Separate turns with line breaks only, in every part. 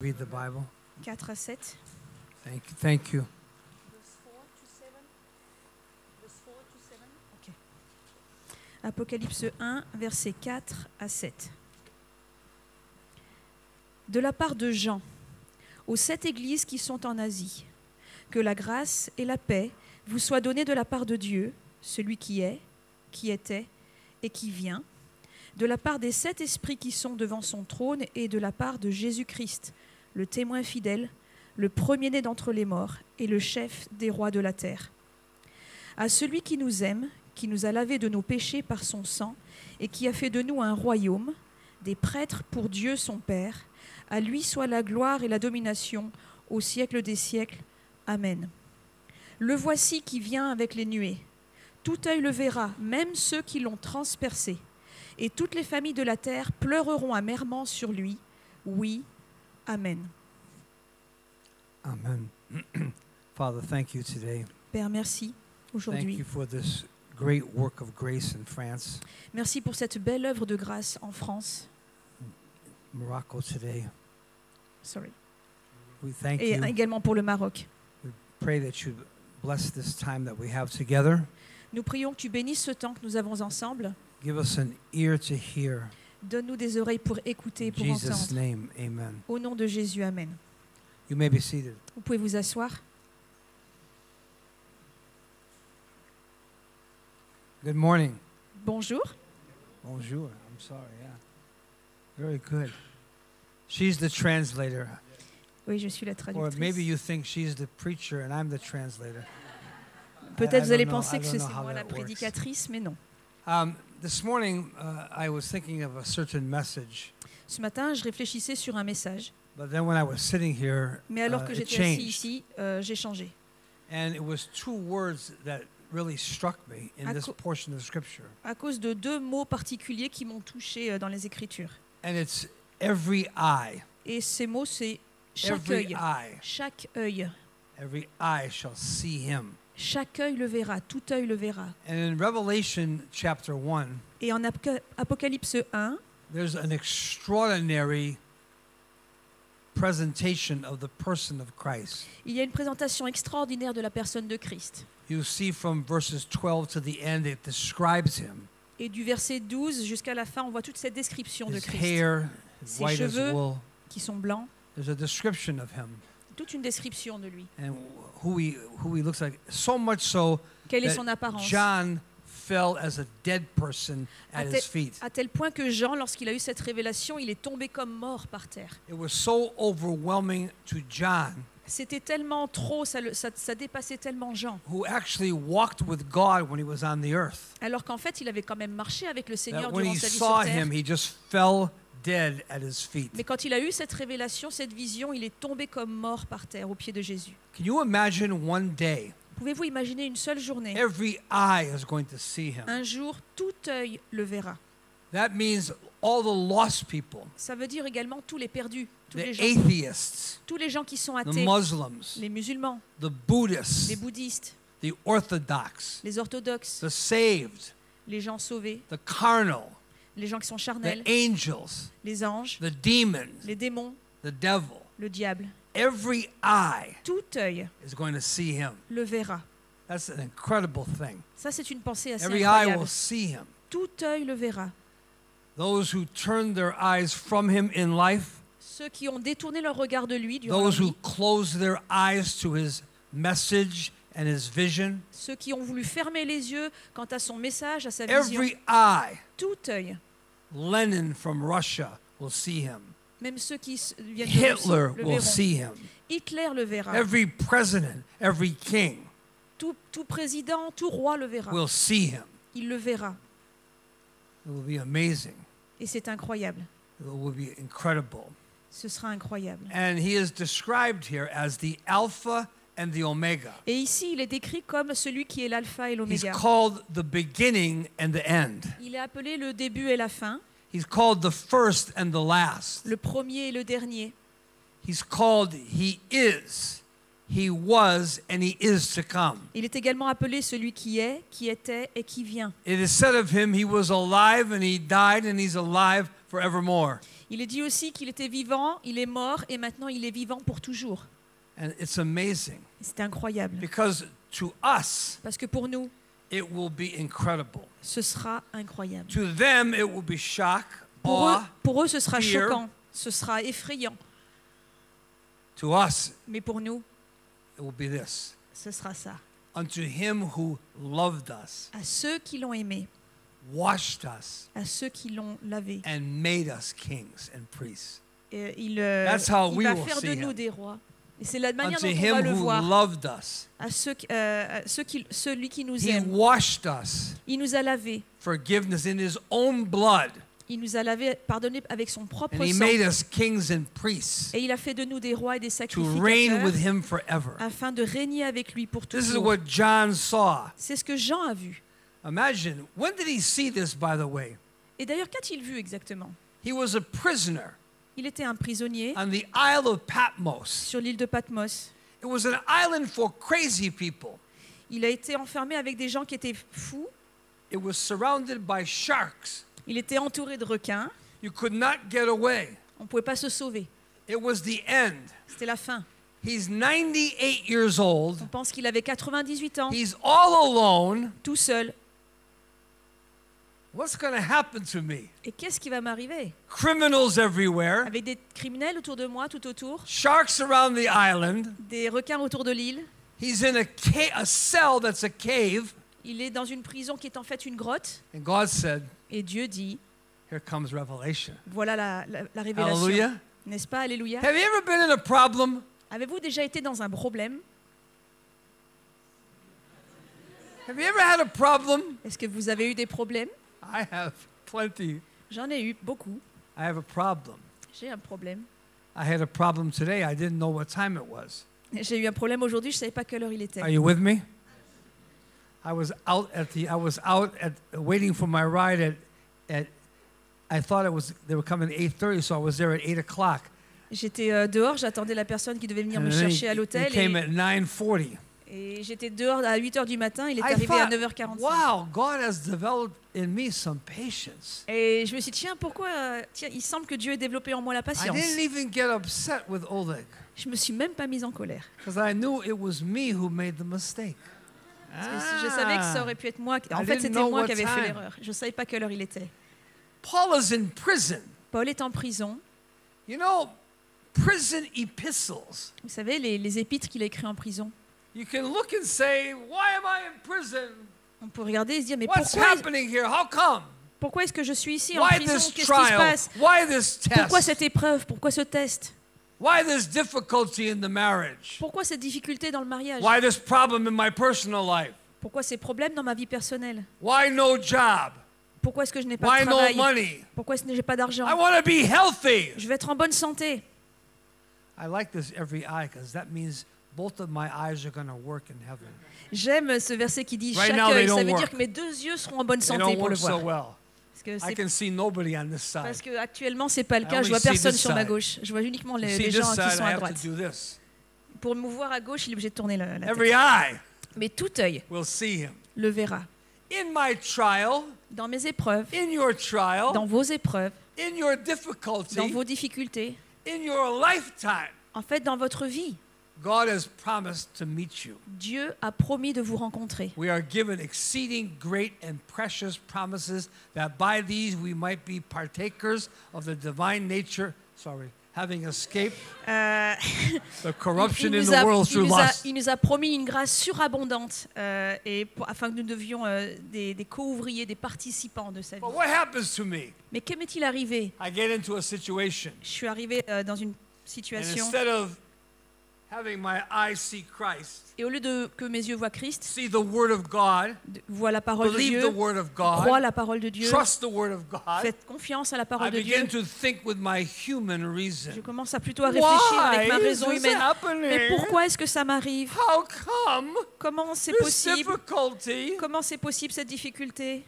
Read the Bible.
4 à 7.
Thank you.
Okay. Apocalypse 1, versets 4 à 7. De la part de Jean, aux 7 églises qui sont en Asie, que la grâce et la paix vous soient données de la part de Dieu, celui qui est, qui était et qui vient, de la part des 7 esprits qui sont devant son trône et de la part de Jésus-Christ, le témoin fidèle, le premier-né d'entre les morts et le chef des rois de la terre. À celui qui nous aime, qui nous a lavés de nos péchés par son sang et qui a fait de nous un royaume, des prêtres pour Dieu son Père, à lui soit la gloire et la domination au siècle des siècles. Amen. Le voici qui vient avec les nuées. Tout œil le verra, même ceux qui l'ont transpercé. Et toutes les familles de la terre pleureront amèrement sur lui. Oui, Amen.
Amen. Father, thank you today.
Père, merci
Thank
aujourd'hui.
you for this great work of grace in France,
Merci pour cette belle œuvre de grâce en France.
Morocco today.
Sorry.
We thank
Et
you.
également pour le Maroc.
We pray that you bless this time that we have together.
Nous prions que tu bénisses ce temps que nous avons ensemble.
Give us an ear to hear.
Donne-nous des oreilles pour écouter,
In
pour
Jesus'
entendre.
name, amen.
Au nom de Jésus, Amen.
You may be seated.
Vous pouvez vous asseoir.
Good morning.
Bonjour.
Bonjour. I'm sorry, yeah. Very good. She's the translator.
Oui, je suis la
Or maybe
traductrice.
you think she's the preacher and I'm the translator.
Peut-être vous
I
allez
don't know.
penser
I
que
don't
c'est
know how
moi la
that works.
prédicatrice, mais non.
This morning, I was thinking of a certain message,
Ce matin, je réfléchissais sur un message.
but then when I was sitting here,
Mais alors que
it
j'étais assis
changed.
ici, j'ai changé.
And it was two words that really struck me in
À
this
co-
portion of Scripture.
À cause de 2 mots particuliers qui m'ont touché dans les Écritures.
And it's every eye.
Et ces mots, c'est chaque
Every
œil.
eye.
Chaque œil.
Every eye shall see him.
Chaque œil le verra. Tout œil le verra.
And in Revelation chapter 1,
Et en Apocalypse 1,
there's an extraordinary presentation of the person of Christ.
il y a une présentation extraordinaire de la personne de Christ.
You see from verses 12 to the end, it describes him.
Et du verset 12 jusqu'à la fin, on voit toute cette description de
His
Christ,
hair,
Ses
white as
cheveux.
wool.
qui sont blancs.
There's a description of him
Toute une description de lui.
and who he looks like. So much so
Quelle est
that
son apparence?
John fell as a dead person at
À
his feet.
À tel point que Jean, lorsqu'il a eu cette révélation, il est tombé comme mort par terre.
It was so overwhelming to John,
C'était tellement trop, ça dépassait tellement Jean.
who actually walked with God when he was on the earth,
Alors qu'en fait, il avait quand même marché avec le Seigneur
that when
durant
he
sa vie
saw
sur terre.
him, he just fell dead at his feet.
Mais quand il a eu cette révélation, cette vision, il est tombé comme mort par terre aux pieds de Jésus.
Can you imagine one day,
Pouvez-vous imaginer une seule journée?
every eye is going to see him?
Un jour, tout œil le verra.
That means all the lost people,
Ça veut dire également tous les perdus,
the atheists,
tous les gens qui sont
the
athées,
Muslims,
les musulmans,
the Buddhists,
les bouddhistes,
the Orthodox,
les orthodoxes,
the saved,
les gens sauvés,
the carnal,
les gens qui sont
the
charnels,
angels,
les anges,
the demons,
les démons,
the devil.
le diable.
Every eye
Tout œil
is going to see him.
le verra.
That's an incredible thing.
Ça, c'est une pensée assez
Every eye
incroyable.
will see him.
Tout œil le verra.
Those who turn their eyes from him in life,
Ceux qui ont détourné leur regard de lui durant leur
those who
vie,
close their eyes to his message and his vision,
ceux qui ont voulu fermer les yeux quant à son message, à sa vision,
every eye,
tout œil,
Lenin from Russia will see him.
même ceux qui viennent de Russie,
Hitler
le
will
verront.
see him.
Hitler le verra.
Every president, every king
Tout président, tout roi le verra.
will see him.
Il le verra.
It will be amazing.
Et c'est incroyable.
It will be incredible.
Ce sera incroyable.
And he is described here as the Alpha and the Omega.
Et ici, il est décrit comme celui qui est l'alpha et
He's
l'oméga.
called the beginning and the end.
Il est appelé le début et la fin,
He's called the first and the last.
le premier et le dernier.
He's called He is, He was, and He is to come.
Il est également appelé celui qui est, qui était et qui vient.
It is said of him, He was alive and He died and He's alive
forevermore.
Il est dit aussi qu'il était vivant, il est mort et maintenant il est vivant pour toujours.
And it's amazing
C'est incroyable.
because to us,
Parce que pour nous,
it will be incredible.
ce sera incroyable.
To them, it will be shock,
Pour
awe.
eux, ce sera
fear.
choquant, ce sera effrayant.
To us,
Mais pour nous,
it will be this.
ce sera ça.
Unto him who loved us,
À ceux qui l'ont aimé,
washed us,
à ceux qui l'ont lavé,
and made us kings and priests.
il
That's how we
va
will
faire de
see
nous
him.
des rois. Et c'est la manière
Unto
dont on va
him
le
who
voir.
loved us,
Celui qui nous
he
aime,
washed us.
il nous a lavés.
Forgiveness in his own blood,
Il nous a lavés, pardonnés avec son propre
and he
sang.
made us kings and priests
Et il a fait de nous des rois et des
to reign with
sacrificateurs
him forever.
afin de régner avec lui pour
This is
toujours.
what John saw.
C'est ce que Jean a vu.
Imagine, when did he see this, by the way?
Et d'ailleurs, qu'a-t-il vu exactement?
He was a prisoner
Il était un prisonnier
on the Isle of Patmos.
sur l'île de Patmos.
It was an island for crazy people.
Il a été enfermé avec des gens qui étaient fous.
It was surrounded by sharks.
Il était entouré de requins.
You could not get away.
On ne pouvait pas se sauver.
It was the end.
C'était la fin.
He's 98 years old.
On pense qu'il avait 98 ans,
He's all alone.
tout seul.
What's going to happen to me?
Et qu'est-ce qui va m'arriver?
Criminals everywhere.
Avec des criminels autour de moi, tout autour,
Sharks around the island.
des requins autour de l'île.
He's in a cell that's a cave.
Il est dans une prison qui est en fait une grotte.
And God said,
Et Dieu dit,
here comes revelation.
voilà la révélation.
Hallelujah.
N'est-ce pas? Alléluia.
Have you ever been in a problem?
Avez-vous déjà été dans un problème?
Have you ever had a problem?
Est-ce que vous avez eu des problèmes?
I have plenty.
J'en ai eu beaucoup.
I have a problem.
J'ai un problème.
I had a problem today. I didn't know what time it was.
J'ai eu un problème aujourd'hui, je ne savais pas quelle heure il était.
Are you with me? I was out waiting for my ride at I thought they were coming at 8:30, so I was there at 8 o'clock.
J'étais dehors, j'attendais la personne qui devait venir me
And then
chercher à
he
l'hôtel
came at 9:40.
et j'étais dehors à 8h du matin, il est
I
arrivé à
thought,
9h45.
wow, God has developed in me some patience.
Et je me suis dit, tiens, il semble que Dieu ait développé en moi la
I
patience.
didn't even get upset with Oleg
Je me suis même pas mise en colère.
because I knew it was me who made the mistake.
Parce que je savais que ça aurait pu être moi. En
I
fait,
didn't
c'était
know
moi
what
qui avais fait
time.
l'erreur. Je ne savais pas quelle heure il était.
Paul is in prison.
Paul est en prison.
You know, prison epistles.
Vous savez, les épîtres qu'il a écrits en prison.
You can look and say, why am I in prison?
On peut regarder et se dire, mais
What's happening here? How come?
pourquoi est-ce que je suis ici en
Why
prison?
this
Qu'est-ce qui se
trial?
passe?
Why this
Pourquoi
test?
cette épreuve? Pourquoi ce test?
Why this difficulty in the marriage?
Pourquoi cette difficulté dans le mariage?
Why this problem in my personal life?
Pourquoi ces problèmes dans ma vie personnelle?
Why no job?
Pourquoi est-ce que je n'ai pas
Why
de
no
travail?
money?
Pourquoi est-ce que je n'ai pas d'argent?
I want to be healthy.
Je veux être en bonne santé.
I like this every eye because that means both of my eyes are going to work in heaven.
J'aime ce verset qui dit
Right
chaque
now, they
œil. Ça
don't
veut dire
work.
que mes deux yeux seront en bonne
They
santé
don't
pour le
work so
voir.
well.
Parce que
I
c'est
can see nobody on this side.
parce que actuellement c'est pas le
I
cas. Je
only
vois
see
personne
this
sur ma
side.
gauche. Je vois uniquement
You
les
see this
gens qui
side,
sont
I
à
have
droite.
to do this.
Pour me voir à gauche, il est obligé de tourner la tête.
Every eye
Mais tout œil
will see him.
le verra.
In my trial,
Dans mes épreuves,
in your trial,
dans vos épreuves,
in your
dans
difficulty,
vos difficultés,
in your lifetime,
en fait dans votre vie,
God has promised to meet you.
Dieu a promis de vous rencontrer.
We are given exceeding great and precious promises that by these we might be partakers of the divine nature, having escaped the corruption in the world through lust.
il nous a promis une grâce surabondante afin que nous devions des co-ouvriers, des participants de sa vie.
But what happens to me?
Mais que m'est-il arrivé?
I get into a situation,
Je suis arrivé dans une
and
situation
instead of having my eyes see Christ,
et au lieu que mes yeux voient Christ,
see the Word of God,
voient la parole de
believe
Dieu,
the Word of
croient
God,
la parole de Dieu,
trust the Word of God,
faites confiance à la
I
parole de Dieu,
begin to think with my human
je
reason.
commence à plutôt à réfléchir avec ma
Why is
raison
this
humaine. Mais
happening?
pourquoi est-ce que ça m'arrive?
How come
Comment c'est
this
possible?
difficulty?
Comment c'est possible cette difficulté?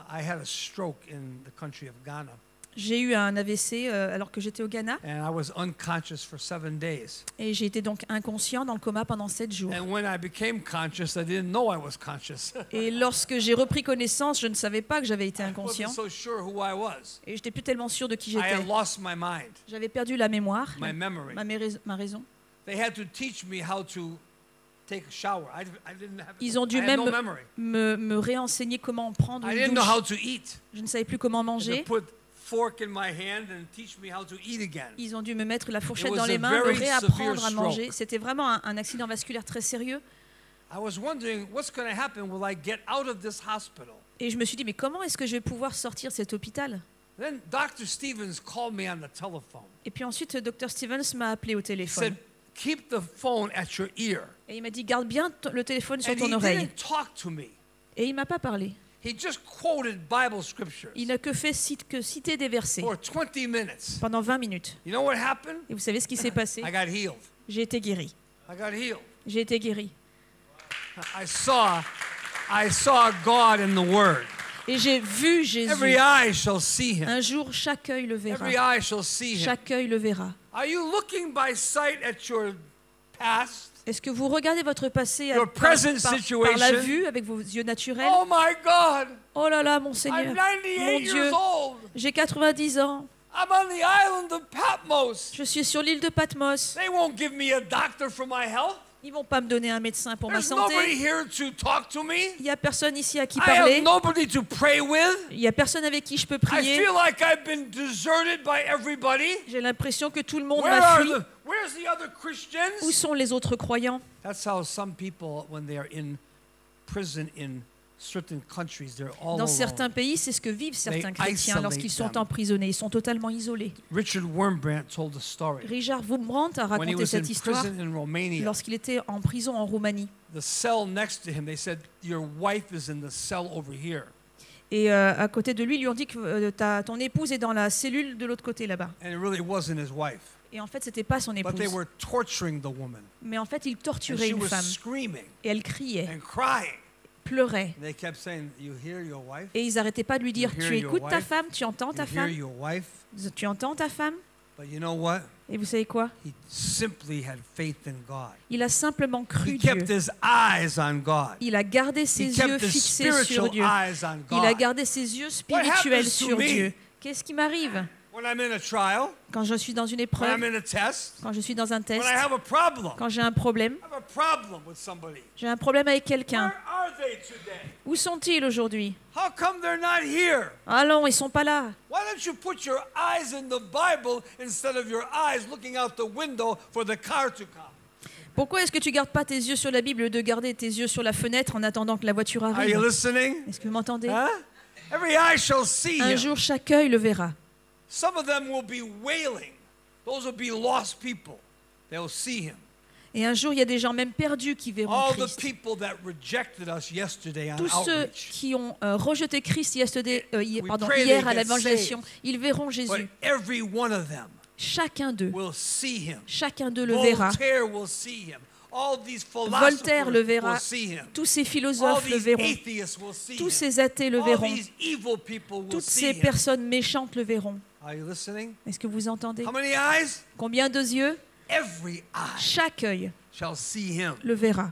I had a stroke in the country of Ghana.
J'ai eu un AVC alors que j'étais au Ghana
and I was unconscious for 7 days.
et j'ai été donc inconscient dans le coma pendant 7 jours.
And when I became conscious, I didn't know I was conscious.
Et lorsque j'ai repris connaissance, je ne savais pas que j'avais été
I
inconscient
wasn't so sure who I was.
et j'étais plus tellement sûr de qui
I
j'étais.
had lost my mind,
J'avais perdu la mémoire,
my memory.
ma raison.
They had to teach me how to take a shower. I didn't have.
Ils ont dû
I had
même
no memory.
me réenseigner comment prendre
I
une
didn't know how
douche.
to eat.
Je ne savais plus comment
They
manger.
put fork in my hand and teach me how to eat again.
Ils ont dû me mettre la fourchette
It
dans
was
les
a
mains, me
very
réapprendre
severe
à manger.
stroke.
C'était vraiment un accident vasculaire très sérieux.
I was wondering what's going to happen. Will I get out of this hospital?
Et je me suis dit, mais comment est-ce que je vais pouvoir sortir de cet hôpital?
Then Dr. Stevens called me on the telephone.
Et puis ensuite, Dr. Stevens m'a appelé au
He
téléphone.
said, "Keep the phone at your ear."
Et il m'a dit, garde bien le téléphone sur
And
ton
he
oreille.
didn't talk to me.
Et il m'a pas parlé.
He just quoted Bible scriptures
Il n'a que citer des versets
for 20 minutes.
pendant 20 minutes.
You know what happened?
Et vous savez ce qui s'est passé?
I got healed.
J'ai été guéri.
I got healed.
J'ai été guéri.
I saw God in the Word.
Et j'ai vu Jésus.
Every eye shall see Him.
Un jour, chaque œil le verra.
Every eye shall see Him.
Chaque œil le verra.
Are you looking by sight at your past?
Est-ce que vous regardez votre passé
Your present
par la
situation?
vue, avec vos yeux naturels?
Oh my God!
Oh là là, mon
I'm
Seigneur,
98
mon Dieu,
years old.
j'ai 90 ans.
I'm on the island of Patmos.
Je suis sur l'île de Patmos.
They won't give me a doctor for my health.
Ils vont pas me donner un médecin pour ma
There's nobody
santé.
here to talk to me.
Il n'y a personne ici à qui
I
parler.
have nobody to pray with.
Il n'y a personne avec qui je peux
I
prier.
feel like I've been deserted by everybody.
J'ai l'impression que tout le monde
Where
m'a
are
fui.
where's the other
Où
Christians?
sont les autres croyants?
That's how some people, when they are in prison in certain countries, they're all
Dans
alone.
certains pays, c'est ce que vivent certains
They
chrétiens
isolate
lorsqu'ils sont
them.
emprisonnés. Ils sont totalement isolés.
Richard Wurmbrand told a story.
Richard Wurmbrand a
When he
raconté
was in
cette histoire
prison in Romania,
lorsqu'il était en prison en Roumanie.
the cell next to him, they said, "Your wife is in the cell over here."
Et à côté de lui, ils lui ont dit que ton épouse est dans la cellule de l'autre côté là-bas.
And it really wasn't his wife.
Et en fait, c'était pas son
But they
épouse.
were torturing the woman.
Mais en fait, il
And
torturait
she
une
was
femme.
screaming
Et elle criait,
and crying.
pleurait.
And they kept saying, "You hear your wife?
Et ils n'arrêtaient pas de lui dire,
You hear
tu
your
écoutes ta
wife?
femme, tu entends ta
You hear
femme,
your wife?"
tu entends ta femme.
But you know what?
Et vous savez quoi?
He simply had faith in God.
Il a simplement cru
He
Dieu.
kept his eyes on God.
Il a gardé ses
He
yeux
kept his
fixés sur
spiritual
Dieu.
eyes on
Il a
God.
gardé ses yeux
happens
spirituels
to
sur
me?
Dieu. Qu'est-ce qui m'arrive
When I'm in a trial,
quand je suis dans une
when
épreuve,
I'm in a test,
quand je suis dans un
when
test,
I have a problem,
quand j'ai un problème?
I have a problem with somebody.
J'ai un problème avec
Where
quelqu'un.
are they today?
Où sont-ils aujourd'hui?
How come they're not here?
Allons, ils sont pas là.
Why don't you put your eyes in the Bible instead of your eyes looking out the window for the car to come?
Pourquoi est-ce que tu gardes pas tes yeux sur la Bible, de garder tes yeux sur la fenêtre en attendant que la voiture
Are you
arrive?
listening?
Est-ce que vous m'entendez?
Huh? Every eye shall see
Un
him.
jour, chaque œil le verra.
Some of them will be wailing. Those will be lost people. They'll see him.
Et un jour, il y a des gens même perdus qui verront
All the
Christ.
people that rejected us yesterday on
Tous ceux
outreach.
qui ont rejeté Christ hier
pray
à
they get
l'évangélisation, ils verront
But
Jésus.
every one of them
Chacun d'eux.
will see him.
Chacun d'eux le verra.
Voltaire will see him. All these
Voltaire le
philosophers
verra.
will see him.
Tous ces
All
philosophes le
these
verront.
atheists will see
Tous
him.
ces athées le
All
verront.
these evil people will
Toutes
see
ces
him.
personnes méchantes le verront.
Are you listening?
Est-ce que vous entendez?
How many eyes?
Combien de yeux?
Every eye
Chaque œil
shall see him
le verra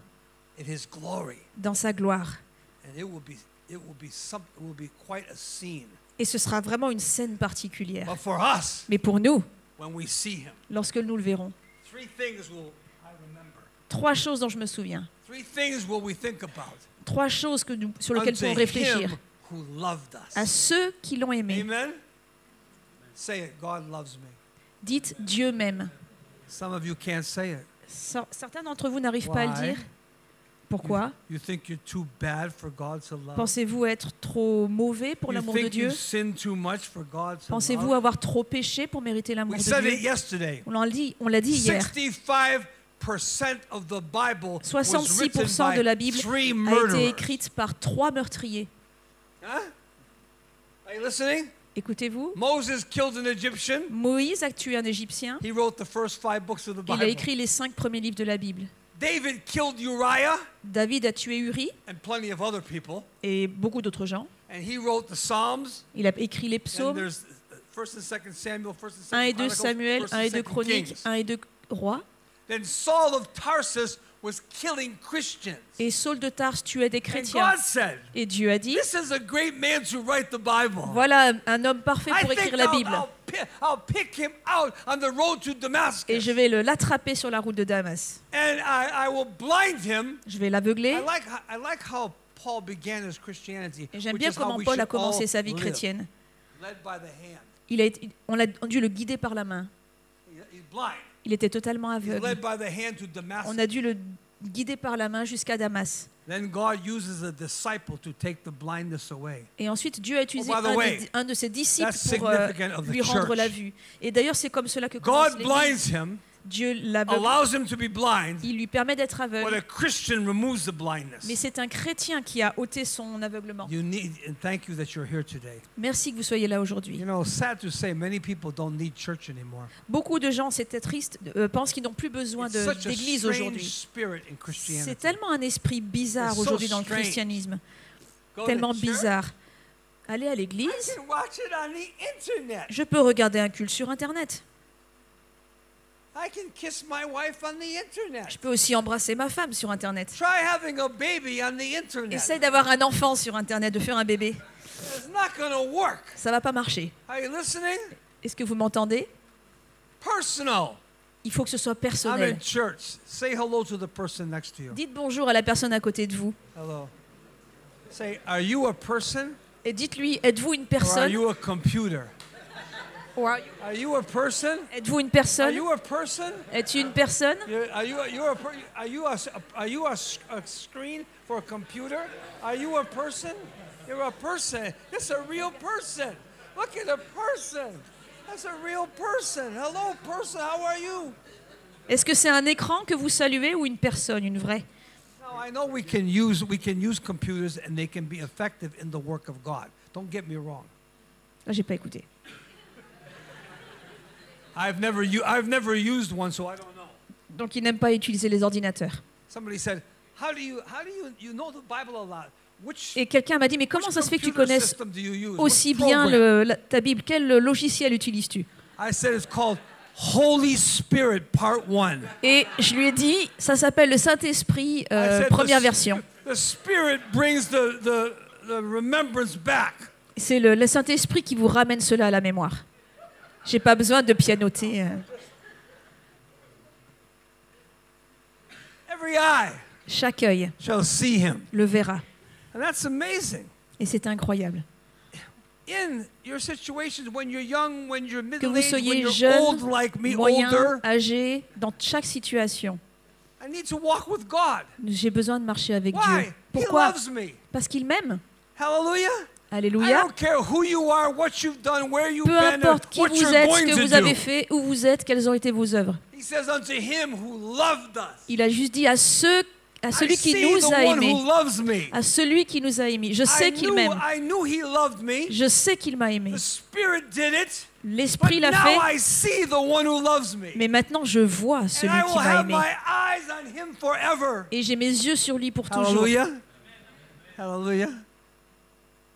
in his glory.
dans sa gloire.
And it will be quite a scene.
Et ce sera vraiment une scène particulière.
But for us,
Mais pour nous,
when we see him,
lorsque nous le verrons,
three things will I remember.
3 choses dont je me souviens.
Three things will we think about.
3 choses sur lesquelles nous
Unto
pouvons réfléchir.
him who loved us.
À ceux qui l'ont aimé.
Amen. Say it. God loves me.
Dites Dieu m'aime.
Some of you can't say it.
Certains d'entre vous n'arrivent pas à le
Why?
dire. Pourquoi?
You think you're too bad for God to love?
Pensez-vous être trop mauvais pour
You
l'amour de
think
Dieu?
you sin too much for God to
Pensez-vous
love?
avoir trop péché pour mériter l'amour
We
de
said
Dieu?
it yesterday.
On l'a dit hier.
65% of the Bible was written
66% de la Bible
by 3
a été
murderers.
écrite par 3 meurtriers.
Huh? Are you listening?
Écoutez-vous,
Moses killed an Egyptian.
Moïse a tué un Égyptien.
He wrote the first 5 books of the
Il a
Bible.
écrit les 5 premiers livres de la Bible.
David killed Uriah
David a tué Uri
and plenty of other people.
et beaucoup d'autres gens.
And he wrote the Psalms.
Il a écrit les
And
psaumes.
there's
1 et 2 Samuel, 1 et 2 Chroniques, 1 et 2 Rois.
Then Saul of Tarsus was killing Christians.
Et Saul de Tarse tuait des
And
chrétiens.
God said,
Et Dieu a dit,
this is a great man to write the Bible.
voilà un homme parfait
I
pour
think
écrire la Bible.
I'll pick him out on the road to Damascus.
Et je vais l'attraper sur la route de Damas.
And I will blind him.
Je vais l'aveugler.
I like how Paul began his Christianity.
Et j'aime
which
bien
is how
comment
we
Paul a
should
commencé
all
sa vie
live,
chrétienne.
led by the hand.
On a dû le guider par la main.
He's blind.
Il était totalement
He's
aveugle.
led by the hand to Damascus.
On a dû le guider par la main jusqu'à Damas.
Then God uses a disciple to take the blindness away.
Et ensuite, Dieu a utilisé
Oh, by the way,
un de ses disciples
that's
pour
significant of the
lui rendre
church.
la vue. Et d'ailleurs, c'est comme cela que commence
God
l'Église.
blinds him,
Dieu l'aveugle.
allows him to be blind,
Il lui permet d'être
but
aveugle.
a Christian removes the blindness.
Mais c'est un chrétien qui a ôté son aveuglement.
You need, and thank you that you're here today.
Merci que vous soyez là aujourd'hui.
You know, sad to say, many people don't need church anymore.
Beaucoup de gens, c'était triste, pensent qu'ils n'ont plus besoin
It's such a
d'église
strange
aujourd'hui.
spirit in Christianity.
C'est tellement un esprit bizarre
It's so
aujourd'hui dans le
strange.
christianisme.
Go to
Tellement
church,
bizarre. Aller à
I
l'église,
can watch it on the internet.
je peux regarder un culte sur Internet.
I can kiss my wife on the internet.
Je peux aussi embrasser ma femme sur Internet.
Try having a baby on the internet.
Essaye d'avoir un enfant sur Internet, de faire un bébé.
It's not going to work.
Ça va pas marcher.
Are you listening?
Est-ce que vous m'entendez?
Personal.
Il faut que ce soit
I'm
personnel.
in church. Say hello to the person next to you.
Dites bonjour à la personne à côté de vous.
Hello. Say, are you a person
Et dites-lui, êtes-vous une
or are
personne?
you a computer?
Ou
Are you a person?
êtes-vous une
Are
personne?
you a person?
Es-tu une personne?
Are you a screen for a computer? Are you a person? You're a person. That's a real person. Look at a person. That's a real person. Hello, person. How are you?
Est-ce que c'est un écran que vous saluez ou une personne, une vraie?
Now I know we can use computers and they can be effective in the work of God. Don't get me wrong.
Là, j'ai pas écouté.
I've never used one, so I don't know.
Donc, ils n'aiment pas utiliser les ordinateurs.
Somebody said, "How do you know the Bible a lot? Which
Et quelqu'un m'a dit, mais comment ça se fait que tu
computer
connaisses
system do you use?
aussi
What
bien
program?"
ta Bible? Quel logiciel utilises-tu?
I said it's called Holy Spirit Part 1.
Et je lui ai dit, ça s'appelle le Saint-Esprit,
I said
première version.
The Spirit brings the remembrance back.
C'est le Saint-Esprit qui vous ramène cela à la mémoire. J'ai pas besoin de pianoter.
Every eye
Chaque œil
shall see him.
le verra.
And that's amazing.
Et c'est incroyable.
In your situations, when you're young, when you're
Que vous
middle-aged, when
soyez
you're
jeune,
old like me,
moyen,
older,
âgé, dans chaque situation,
I need to walk with God.
j'ai besoin de marcher avec
Why?
Dieu.
He
Pourquoi?
loves me.
Parce qu'il m'aime.
Hallelujah. I
Alléluia.
don't care who you are, what you've done, where you've
Peu
been, and
importe qui
what
vous
you're
êtes, ce
going
que
to
vous avez
do.
fait, où vous êtes, quelles ont été vos œuvres.
He says unto him who loved us.
Il a juste dit à celui
I
qui
see
nous
the
a
one
aimés.
who loves me.
À celui qui nous a aimés. Je sais qu'il m'aime.
I knew he loved me.
Je sais qu'il m'a aimé.
The Spirit did it. But
L'Esprit l'a
now
fait.
I see the one who loves me.
Mais maintenant, je vois celui
And I
qui
will
m'a
have
aimé.
my eyes on him forever.
Et j'ai mes yeux sur lui pour toujours.
Hallelujah. Hallelujah.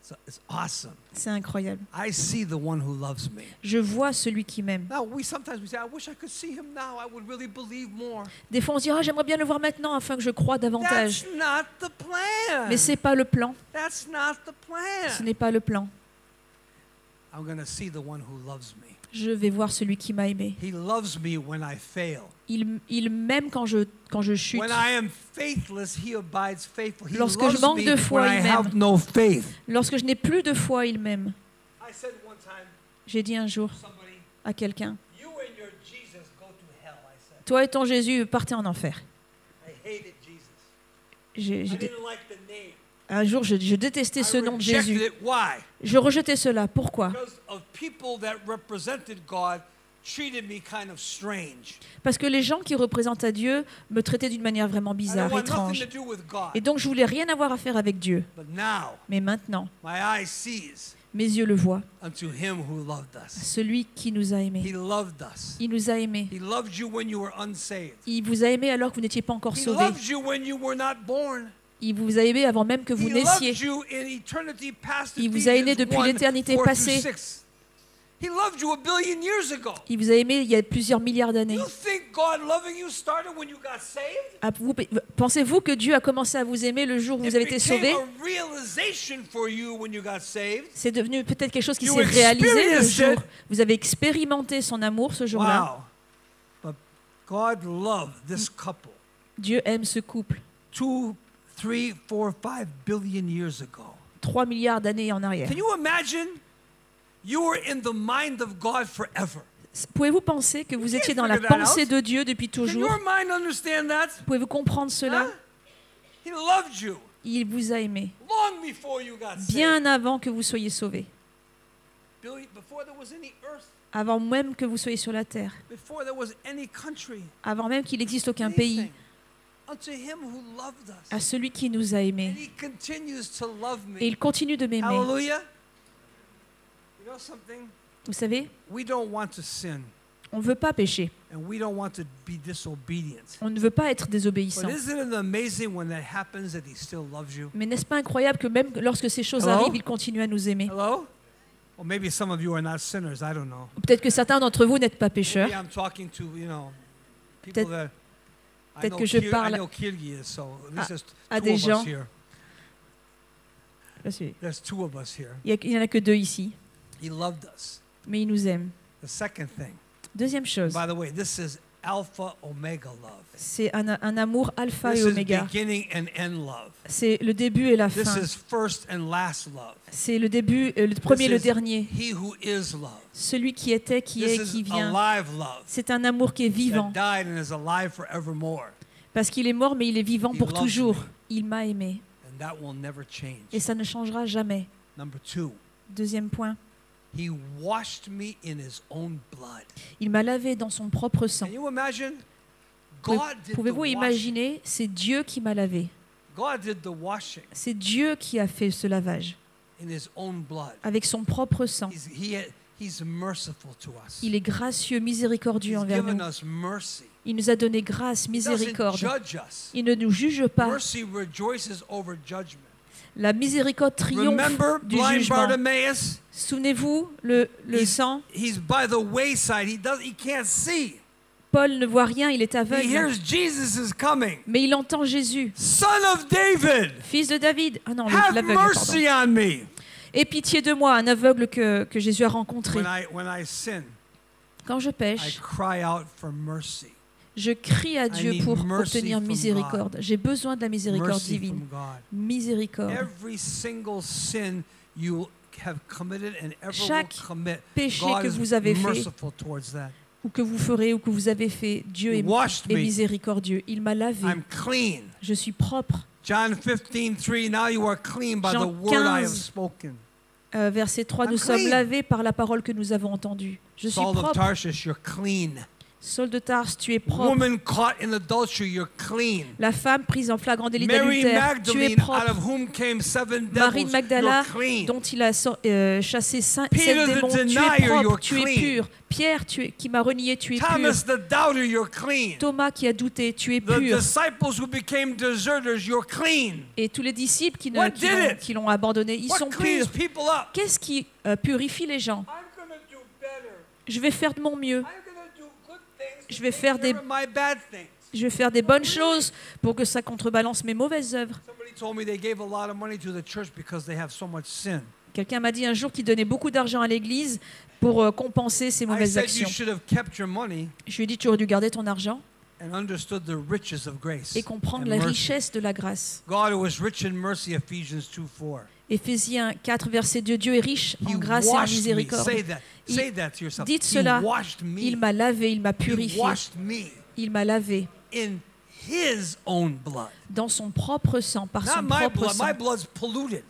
So it's awesome.
C'est incroyable.
I see the one who loves me.
Je vois celui qui m'aime.
Now sometimes we say, I wish I could see him now. I would really believe more.
Des fois, on se dit, j'aimerais bien le voir maintenant afin que je croie davantage.
That's not the plan.
Mais c'est pas le plan.
That's not the
Ce
plan.
n'est pas le plan.
I'm going to see the one who loves me.
Je vais voir celui qui m'a aimé.
He loves me when I fail.
Il m'aime quand je chute.
When I am faithless, he abides faithful. He
Lorsque je
loves
manque
me
de foi,
when I
il m'aime.
have no faith.
Lorsque je n'ai plus de foi, il m'aime.
I said one time,
J'ai dit un jour
somebody,
à quelqu'un,
you and your Jesus go to hell, I said.
toi et ton Jésus, partez en enfer.
I hated Jesus.
J'ai-
I
j'ai-
didn't like the name.
Un jour, je détestais ce
I
nom de
rejected
Jésus.
it. Why?
Je rejetais cela. Pourquoi?
Because of people that represented God treated me kind of strange.
Parce que les gens qui représentent à Dieu me traitaient d'une manière vraiment
I
bizarre,
don't want
étrange.
nothing to do with God.
Et donc, je voulais rien avoir à faire avec Dieu.
But now,
Mais maintenant,
my eye sees
mes yeux le voient.
unto him who loved us.
Celui qui nous a aimés.
He loved us.
Il nous a aimés.
He loved you when you were unsaved.
Il vous a aimé alors que vous n'étiez pas encore
He
sauvés.
loved you when you were not born.
Il vous a aimé avant même que vous
He
naissiez.
loved you in eternity past.
Il vous a aimé depuis
Ephesians 1,
l'éternité
4
passée.
through 6. He loved you a billion years ago.
Il vous a aimé il y a plusieurs milliards d'années.
You think God loving you started when you got saved?
Pensez-vous que Dieu a commencé à vous aimer le jour où vous avez été sauvés? C'est devenu peut-être quelque chose qui s'est réalisé le jour. Vous avez expérimenté son amour ce jour-là.
Wow. But God loved this couple.
Dieu aime ce couple.
2, 3, 4, 5 billion years ago.
3 milliards d'années en arrière.
Can you imagine? You were in the mind of God forever.
Pouvez-vous penser que vous étiez dans la pensée de Dieu depuis
Can
toujours?
your mind understand that?
Pouvez-vous comprendre cela?
He loved you
Il vous a aimé
long before you got saved.
bien avant que vous soyez sauvés,
Before there was any earth,
avant même que vous soyez sur la terre,
before there was any country,
avant même qu'il n'existe aucun pays.
anything. Unto him who loved us.
À celui qui nous a
And
aimés.
he continues to love me.
Et il continue de m'aimer.
Hallelujah. You know something?
Vous savez,
We don't want to sin
on ne veut pas pécher.
and we don't want to be disobedient.
On ne veut pas être
But
désobéissant.
isn't it amazing when that happens that he still loves you?
Mais n'est-ce pas incroyable que même lorsque ces choses
Hello?
arrivent, il continue à nous aimer?
Hello? Or maybe some of you are not sinners, I don't know.
Peut-être que certains d'entre vous n'êtes pas pécheurs.
Maybe I'm talking to, people that
Peut-être que je parle
I know Kyrgyz, so this is
à
two
des
of
gens.
us here. There's 2 of us here.
Il n'y en a que 2 ici,
He loved us.
mais il nous aime.
The second thing.
Deuxième chose,
By the way, this is alpha omega love.
c'est un amour alpha
This
et
is
oméga.
beginning and end love.
C'est le début et la
This
fin.
is first and last love.
C'est le début, le premier et le
This is
dernier.
He who is love.
Celui qui était, qui est,
This
qui
is
vient.
alive love.
C'est un amour qui est vivant.
That died and is alive forevermore.
Parce qu'il est mort, mais il est vivant
He
pour
loves
toujours.
me.
Il m'a aimé.
And that will never change.
Et ça ne changera jamais.
Number 2.
Deuxième point,
He washed me in his own blood.
il m'a lavé dans son propre sang.
Can you imagine? God did the
Pouvez-vous
washing.
imaginer, c'est Dieu qui m'a lavé.
God did the washing
C'est Dieu qui a fait ce lavage
in his own blood.
avec son propre sang.
He's merciful to us.
Il est gracieux, miséricordieux
He's
envers
given
nous.
us mercy.
Il nous a donné grâce,
He doesn't
miséricorde.
judge us.
Il ne nous juge pas.
Mercy rejoices over judgment.
La miséricorde triomphe
Remember
du
blind
jugement.
Bartimaeus?
Souvenez-vous, le sang,
He's by the wayside. He can't see.
Paul ne voit rien, il est
He
aveugle.
hears Jesus is coming.
Mais il entend Jésus,
Son of David,
fils de David. Ah non,
have
l'aveugle, pardon.
mercy on me.
Aie pitié de moi, un aveugle que Jésus a rencontré.
When I sin,
Quand je
I
pêche,
cry out for mercy.
je crie à Dieu
need
pour
mercy
obtenir
from
miséricorde. J'ai besoin de la miséricorde
Mercy
divine.
from God.
Miséricorde.
Every single sin you have committed and ever will
Chaque
commit,
péché
God
que
is
vous avez fait,
merciful towards that.
ou que vous ferez, ou que vous avez fait, Dieu
He
est
washed me.
miséricordieux. Il m'a lavé.
I'm clean.
Je suis propre.
John 15:3. Now you are clean by the
Jean
word I have
15.
spoken.
Verset 3,
I'm
nous sommes
clean.
lavés par la parole que nous avons entendue. Je suis
Saul of
propre.
Tarshish, you're clean.
Saul de Tarse, tu es propre.
Woman caught in adultery, you're clean.
La femme prise en flagrant délit
Mary
d'adultère, tu es
Magdalene, out
propre.
of whom came 7
Marie de
devils,
Magdala,
you're clean.
dont il a chassé 7
Peter the
démons, tu es
denier,
propre,
you're
tu es
clean.
pur. Pierre, qui m'a renié, tu es pur.
Thomas the doubter, you're clean.
Thomas qui a douté, tu es
The
pur.
disciples who became deserters, you're clean.
Et tous les disciples
What did it?
qui l'ont abandonné, ils
What
sont
cleans
purs.
people up?
Qu'est-ce qui purifie les gens?
I'm going to do better.
Je vais faire de mon mieux.
I'm going to do good things.
Je vais faire des,
Care of my bad things.
je vais faire des bonnes choses pour que ça contrebalance mes mauvaises œuvres.
Somebody told me they gave a lot of money to the church because they have so much sin.
Quelqu'un m'a dit un jour qu'il donnait beaucoup d'argent à l'église pour compenser ses
I
mauvaises
said you
actions.
should have kept your money
Je lui ai dit, tu aurais dû garder ton argent
and understood the riches of grace
et comprendre
and
la
mercy.
richesse de la grâce.
God who was rich in mercy, Ephesians 2:4.
Éphésiens 4, verset 2, Dieu est riche en
He
grâce et en
washed me.
miséricorde.
Say that to yourself.
Dites
He
cela,
washed me.
il m'a lavé, il m'a
He
purifié,
washed me
il m'a lavé
in His own blood.
dans son propre sang, par
Not
son
my
propre
blood.
sang.
My blood's polluted,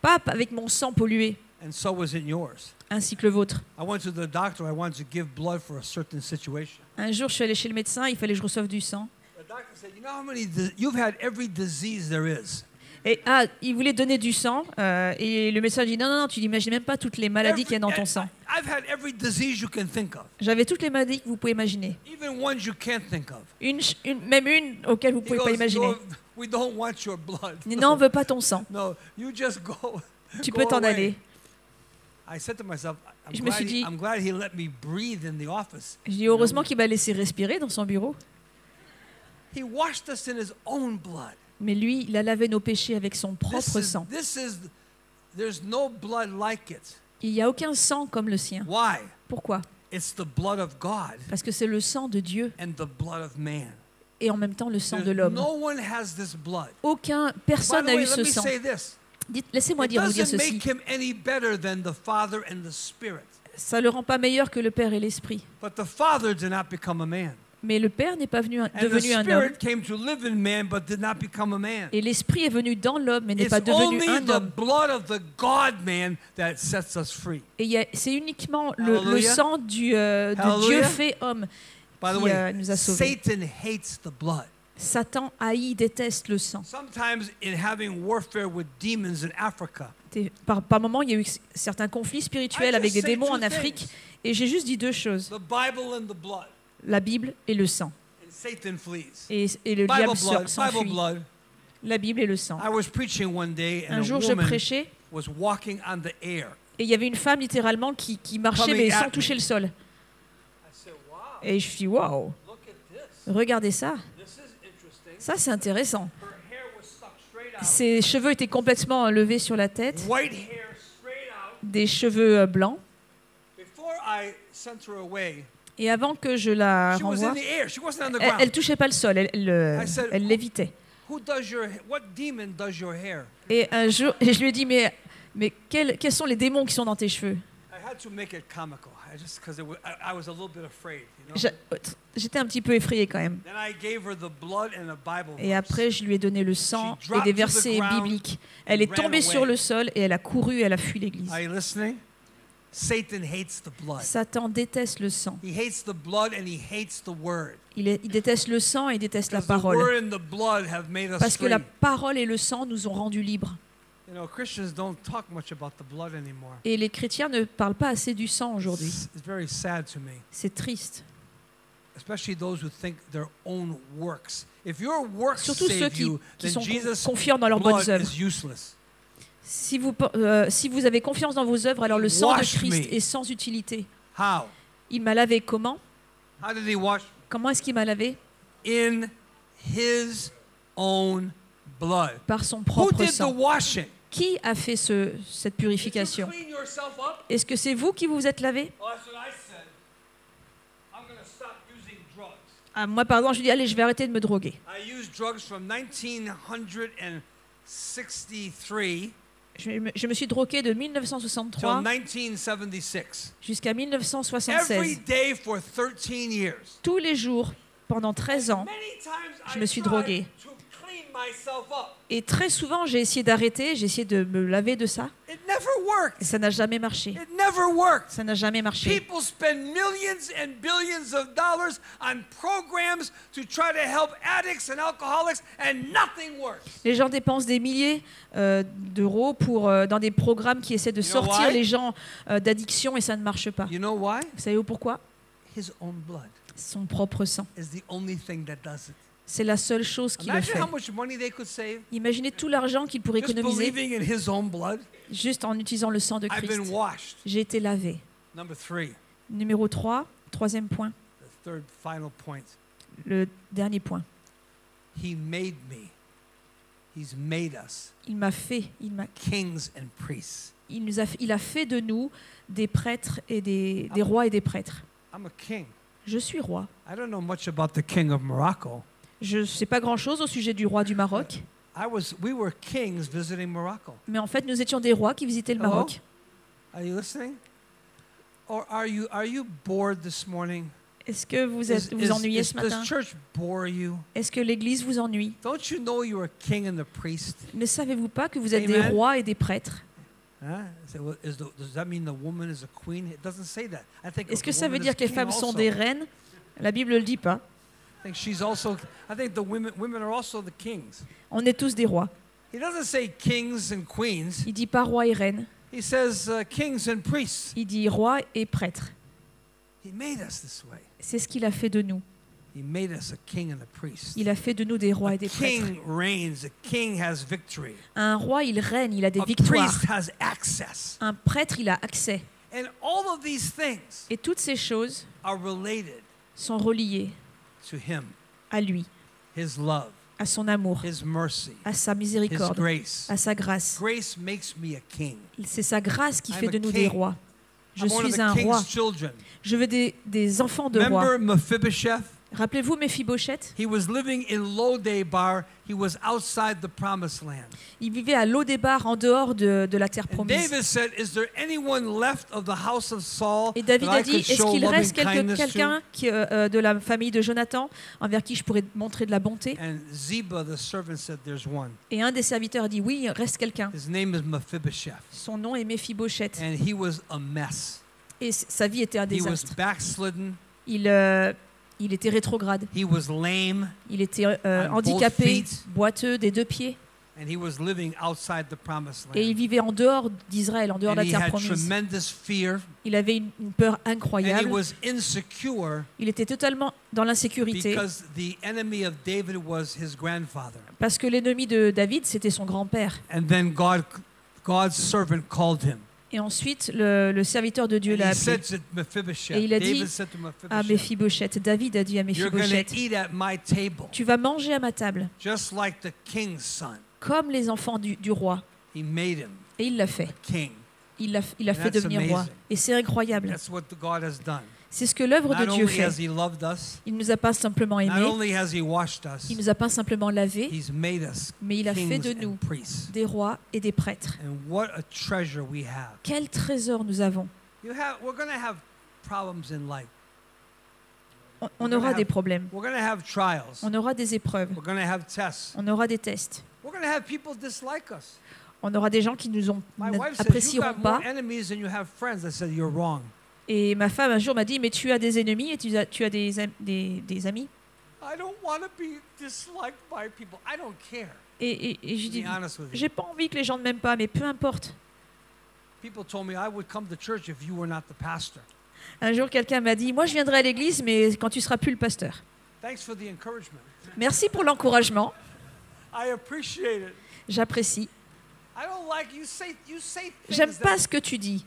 Pas avec mon sang pollué,
and so was it yours.
ainsi que le vôtre.
I went to the doctor. I wanted to give blood for a certain situation.
Un jour, je suis allée chez le médecin, il fallait que je reçoive du sang.
The doctor said, "You know how many? You've had every disease there is.
Et il voulait donner du sang, et le médecin dit non, tu n'imagines même pas toutes les maladies qu'il y a dans ton sang.
I've had every disease you can think of,
J'avais toutes les maladies que vous pouvez imaginer.
even ones you can't think of."
Même une auquel vous ne
He
pouvez pas
goes,
imaginer.
"No, we don't want your blood.
Non, on ne veut pas ton sang.
No, you just go.
Tu
go
peux t'en
away."
aller.
I said to myself,
Je me suis dit-
I'm glad he let me breathe in the office.
Je dis heureusement qu'il m'a laissé respirer dans son bureau.
He washed us in his own blood.
Mais lui, il a lavé nos péchés avec son propre sang.
There's no blood like it.
Il n'y a aucun sang comme le sien.
Why?
Pourquoi?
It's the blood of God
Parce que c'est le sang de Dieu
and the blood of man.
et en même temps le sang de l'homme.
No one has this blood.
Personne
By the
n'a
way,
eu
let
ce
me
sang.
say this.
Laissez-moi
It
vous dire
doesn't
ceci.
make him any better than the Father and the Spirit.
Ça ne le rend pas meilleur que le Père et l'Esprit.
But the Father did not become a man.
Mais le Père n'est pas
And the
devenu un homme.
Spirit came to live in man but did not become a man.
Et l'Esprit est venu dans l'homme, mais n'est
It's
pas devenu
only
un
the
homme.
blood of the God-man that sets us free.
Et c'est uniquement le
Hallelujah.
sang de Dieu
Hallelujah.
fait homme
By the
qui
way,
nous a sauvés.
Satan hates the blood.
Satan haït, déteste le sang.
Sometimes in having warfare with demons in Africa,
Par moments, il y a eu certains conflits spirituels avec des démons en Afrique. Et j'ai juste dit deux choses.
the Bible and the blood,
La Bible et le sang.
and Satan flees.
Et le
Bible
diable
blood, Bible
s'enfuit.
blood.
La Bible et le sang.
I was preaching one day and
Un
a
jour, je
woman
prêchais
was walking on the air.
et il y avait une femme littéralement qui marchait
Coming
mais
at
sans
me.
toucher le sol.
I said, wow,
Et je suis waouh,
look at this.
regardez ça.
This is interesting.
Ça, c'est intéressant.
Her hair was stuck straight out.
Ses cheveux étaient complètement levés sur la tête,
White hair straight out.
des cheveux blancs.
Before I sent her away,
Et avant que je la
she was in
renvoie,
the air. She wasn't on the
elle
ground.
touchait pas le sol,
I said,
elle lévitait.
What demon does your hair?
Et un jour, je lui ai dit, mais quels sont les démons qui sont dans tes cheveux?
I had to make it comical. Because I was a little bit afraid, you know.
J'étais un petit peu effrayée quand même.
Then I gave her the blood and a Bible
Et
verse.
après, je lui ai donné le sang
She
et
dropped
des
to the
versets
ground
bibliques. Elle est
ran
tombée
away.
sur le sol et elle a couru, elle a fui l'église.
Are you listening? Satan hates the blood.
Satan déteste le sang.
He hates the blood and he hates the word.
Il déteste le sang et il déteste la
Because the word
parole.
and the blood have made us
Parce que
free.
la parole et le sang nous ont rendus libres.
You know, Christians don't talk much about the blood anymore.
Et les chrétiens ne parlent pas assez du sang aujourd'hui.
It's very sad to me,
C'est triste.
especially those who think their own works. If your works
Surtout ceux
save
qui
you, then
sont
Jesus'
confiants dans leurs bonnes
blood
œuvres.
is useless.
Si vous avez confiance dans vos œuvres, alors le sang de
Wash
Christ
me.
est sans utilité.
How?
Il m'a lavé comment?
How did he wash?
Comment est-ce qu'il m'a lavé?
In his own blood.
Par son
Who
propre
did the
sang.
washing?
Qui a fait cette
Did you
purification?
clean yourself up?
Est-ce que c'est vous qui vous êtes lavé?
Well, that's what I said. I'm going to stop using drugs.
Ah, moi, par exemple, je dis, allez, je vais arrêter de me droguer.
I used drugs from 1963
Je me suis drogué de
till
1963
1976.
jusqu'à
Every
1976.
day for 13 years.
Tous les jours, pendant 13 ans.
Many times
Je
I
me suis
tried
drogué.
to clean myself up.
Et très souvent, j'ai essayé d'arrêter, j'ai essayé de me laver de ça.
It never worked.
Et ça n'a jamais marché.
It never worked.
Ça n'a jamais marché.
People spend millions and billions of dollars on programs to try to help addicts and alcoholics, and nothing works.
Les gens dépensent des milliers d'euros dans des programmes qui essaient de
You know
sortir
why?
les gens d'addiction et ça ne marche pas.
You know why?
Vous savez pourquoi?
His own blood
Son propre sang.
is the only thing that does it.
C'est la seule chose qui le
Imagine
fait.
how much money they could save
Imaginez tout l'argent qu'il pourrait
just
économiser
believing in his own blood.
juste en utilisant le sang de
I've
Christ.
been washed.
J'ai été lavé.
Number 3,
Numéro 3, troisième point,
the third final point.
le dernier point.
He made me. He's made us
Il m'a fait,
kings and priests.
il a fait de nous des prêtres et des rois et des prêtres.
I'm a king.
Je suis roi.
I don't know much about the king of Morocco.
Je ne sais pas grand-chose au sujet du roi du Maroc,
We were kings visiting Morocco.
mais en fait, nous étions des rois qui visitaient le
Hello?
Maroc.
Are you listening? Or are you bored this morning?
Est-ce que vous ennuyez ce matin?
Does church bore you?
Est-ce que l'Église vous ennuie?
Don't you know you're a king and a priest?
Ne savez-vous pas que vous êtes des
Amen.
rois et des prêtres?
Huh? Say, well, does that mean the woman is a queen? It doesn't say that. I think
Est-ce que
the
ça veut
woman
dire
is
que les
king
femmes sont
also.
des reines? La Bible ne le dit pas.
I think the women are also the kings.
On est tous des rois.
He doesn't say kings and queens.
Il dit pas roi et reine.
He says kings and priests.
Il dit roi et prêtre.
He made us this way.
C'est ce qu'il a fait de nous.
He made us a king and a priest.
Il a fait de nous des rois
A
et des prêtres.
king reigns. A king has victory.
Un roi, il règne, il a des
A
victoires.
priest has access.
Un prêtre, il a accès.
And all of these things
Et toutes ces choses
are related
sont reliées
to him,
à lui,
his love,
à son amour,
his mercy,
à sa
his
miséricorde,
grace.
à sa grâce.
Grace makes me a king.
C'est sa grâce qui
I'm
fait
a
de nous
king.
des rois. Je
I'm one of
suis
the
un roi.
king's children.
Je veux des enfants de rois.
Remember Mephibosheth?
Rappelez-vous Méphibosheth?
He was living in Lodebar. He was outside the promised land.
Il vivait à Lodébar, en dehors de la terre
And
promise.
David said, "Is there anyone left of the house of Saul
Et David
that
a
I
dit,
could
est-ce
show
qu'il
loving
reste
kindness to?"
quelqu'un de la famille de Jonathan envers qui je pourrais montrer de la bonté?
And Ziba, the servant, said, "There's one.
Et un des serviteurs a dit, oui, il reste quelqu'un.
His name is Mephibosheth."
Son nom est Méphibosheth.
And he was a mess.
Et sa vie était un
He was
désastre.
backslidden.
Il était rétrograde.
He was lame.
Il était
On both
handicapé,
feet.
boiteux, des deux pieds.
And he was living outside the promised
Et il
land.
vivait en dehors d'Israël, en dehors de
And
la
he
terre
had
promise.
tremendous fear.
Il avait une peur
And he
incroyable.
was insecure
Il était totalement dans l'insécurité
because the enemy of David was his grandfather.
parce que l'ennemi de David, c'était son grand-père.
And then God's servant called him.
Et ensuite, le serviteur de Dieu
And
l'a
he
appelé.
said to Mephibosheth,
Et il a dit
David said to
à
Mephibosheth,
Méphibosheth, David a dit à
"You're going
Méphibosheth,
to eat at my table,
tu vas manger à ma table,
just like the king's son."
comme les enfants du roi.
He made him
Et il l'a fait.
a king.
Il l'a fait
That's
devenir roi.
amazing.
Et c'est incroyable.
That's what God has done.
C'est ce que l'œuvre de
Not
Dieu
only has
fait.
he loved us,
Il ne nous a pas simplement
not
aimés,
only has he washed us,
il ne nous a pas simplement lavés,
he's made us
mais il a fait de
kings
nous
and priests.
des rois et des prêtres.
And what a treasure we have.
Quel trésor nous avons.
We're going to have problems in life.
On aura des problèmes,
We're going to have trials.
on aura des épreuves,
We're going to have tests.
on aura des tests.
We're going to have people dislike us.
On aura des gens qui nous
My wife said, "You
apprécieront
got
pas.
more enemies than you have friends." I said, "You're wrong."
Et ma femme un jour m'a dit, mais tu as des ennemis et tu as des amis.
I don't want to be disliked by people. I don't care.
Et je
To
dis,
be honest with you.
j'ai pas envie que les gens ne m'aiment pas, mais peu importe.
People told me I would come to church if you were not the pastor.
Un jour, quelqu'un m'a dit, moi je viendrai à l'église, mais quand tu seras plus le pasteur.
Thanks for the encouragement.
Merci pour l'encouragement,
I appreciate it.
j'apprécie.
I don't like you say
J'aime
things
pas
that
ce que tu dis.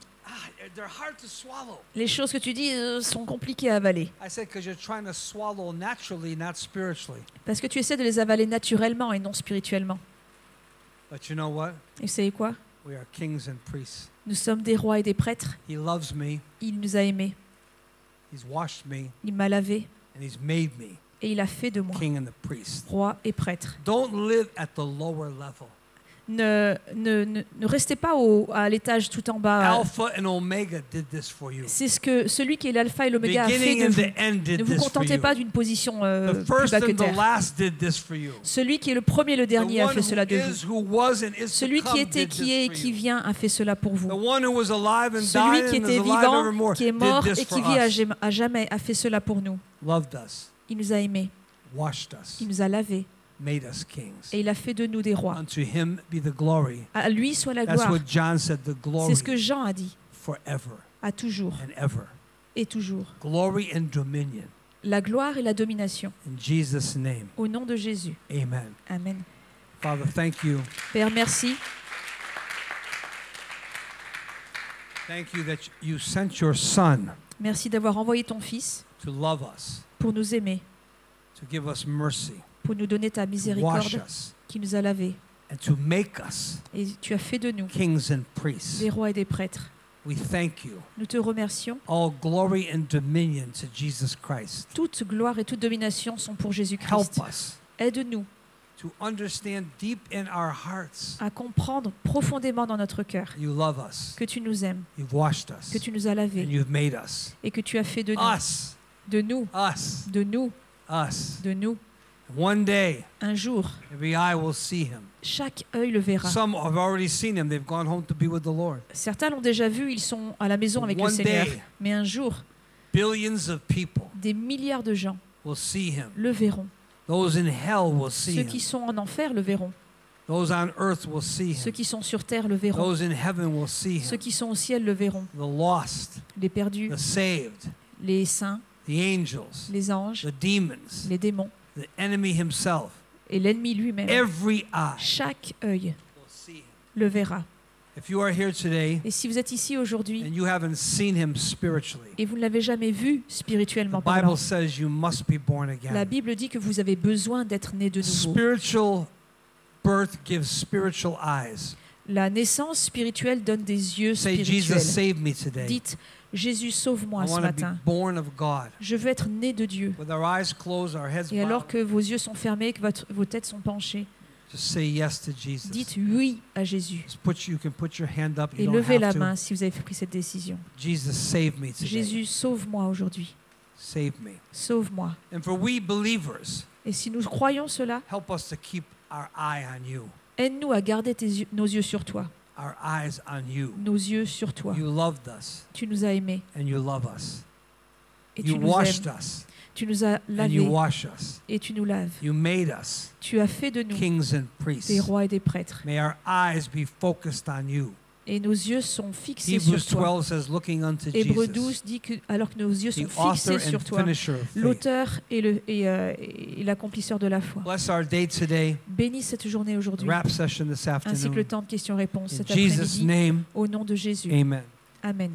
they're hard to swallow.
Les choses que tu dis sont compliquées à avaler.
I said because you're trying to swallow naturally, not spiritually.
Parce que tu essaies de les avaler naturellement et non spirituellement.
But you know what?
Et vous savez quoi?
We are kings and priests.
Nous sommes des rois et des prêtres.
He loves me.
Il nous a aimés.
He's washed me,
Il m'a lavé
and he's made me
et il a fait de moi
king and a priest.
roi et prêtre.
Don't live at the lower level.
Ne restez pas à l'étage tout en bas.
Alpha and Omega did this for you.
C'est ce que celui qui est l'alpha et l'oméga a fait
Beginning
de
and
vous.
the end did
Ne vous
this for
contentez
you.
pas d'une position
The
plus
first
bas que
and the
terre.
last did this for you.
Celui qui est le premier et le
The
dernier a
one
fait cela
who
de vous.
is, who was, and is to
Celui qui
come
était,
did
qui est et
this
qui
for you.
vient a fait cela pour
The
vous.
one who was alive and
Celui
died
qui
and is
était
alive
vivant,
evermore
qui est
did
mort
this
et qui
for
vit
us.
à jamais a fait cela pour nous.
Loved us,
Il nous a aimés,
washed us,
il nous a lavés
made us kings.
et il a fait de nous des rois.
Unto him be the glory.
À lui soit la
That's
gloire.
what John said, the glory
C'est ce que Jean a dit,
forever
à toujours
and ever.
et toujours.
Glory and dominion.
La gloire et la domination.
In Jesus' name,
Au nom de Jésus.
amen.
Amen.
Father, thank you.
Père, merci.
Thank you that you sent your son
Merci d'avoir envoyé ton Fils
to love us,
pour nous aimer,
to give us mercy,
pour nous donner ta
to wash
miséricorde
us,
qui nous a lavés.
and to make us
Et tu as fait de nous
kings and priests.
des rois et des prêtres.
We thank you.
Nous te remercions.
All glory and dominion to Jesus Christ.
Toute gloire et toute domination sont pour
Help
Jésus-Christ.
us
Aide-nous
to understand deep in our hearts
à comprendre profondément dans notre cœur
you love us,
que tu nous aimes,
you've washed us,
que tu nous as
and
lavés
you've made us.
et que tu as fait de nous,
Us,
de nous,
us,
de nous,
us.
de nous.
One day,
Un jour,
every eye will see him.
chaque œil le verra.
Some have already seen him. They've gone home to be with the Lord.
Certains l'ont déjà vu, ils sont à la maison avec le
One
Seigneur.
day,
Mais un jour,
billions of people
des milliards de gens
will see him.
le verront.
Those in hell will see
Ceux
him.
qui sont en enfer le verront.
Those on earth will see
Ceux
him.
qui sont sur terre le verront.
Those in heaven will see
Ceux
him.
qui sont au ciel le verront.
The lost,
Les perdus,
the saved,
les saints,
the angels,
les anges,
the demons,
les démons
the enemy himself,
et l'ennemi lui-même.
every eye
Chaque œil
will see him.
le verra.
If you are here today
Et si vous êtes ici aujourd'hui
and you haven't seen him spiritually,
et vous ne l'avez jamais vu
the
spirituellement parlant,
Bible says you must be born
la
again.
Bible dit que vous avez besoin d'être né de nouveau.
Spiritual birth gives spiritual eyes.
La naissance spirituelle donne des yeux
Say, Jesus,
spirituels.
save me today.
Dites, Jésus, sauve-moi
I
ce
want to be
matin.
born of God.
Je veux être né de Dieu.
With our eyes closed, our heads
Et alors
bowed,
que vos yeux sont fermés, que vos têtes sont penchées,
just say yes to Jesus.
dites oui à Jésus.
You can put your hand up.
Et
You don't
levez la
have to.
main si vous avez pris cette décision.
Jesus, save me today.
Jésus, sauve-moi aujourd'hui.
Save me.
Sauve-moi.
And for we believers,
Et si nous croyons cela,
help us to keep our eye on you.
aide-nous à garder nos yeux sur toi.
Our eyes on you.
Nos yeux sur toi.
You loved us
Tu nous as aimés
and you love us.
et
You
tu nous
washed
aimes.
us
Tu nous as
and you
lavés
wash us.
et tu nous laves.
You made us
Tu as fait de nous
kings and
des
priests.
rois et des prêtres.
May our eyes be focused on you.
Et nos yeux sont fixés
Hebrews
sur toi.
12 says, looking unto
Hébreux
Jesus,
12 dit que alors que nos yeux
the
sont
author
fixés sur
and
toi,
finisher of faith.
l'auteur et l'accomplisseur de la foi.
Bless our day today,
Bénis cette journée aujourd'hui,
wrap session this
ainsi que le
afternoon.
temps de questions-réponses
In
cet
Jesus'
après-midi.
name,
Au nom de Jésus.
amen.
Amen.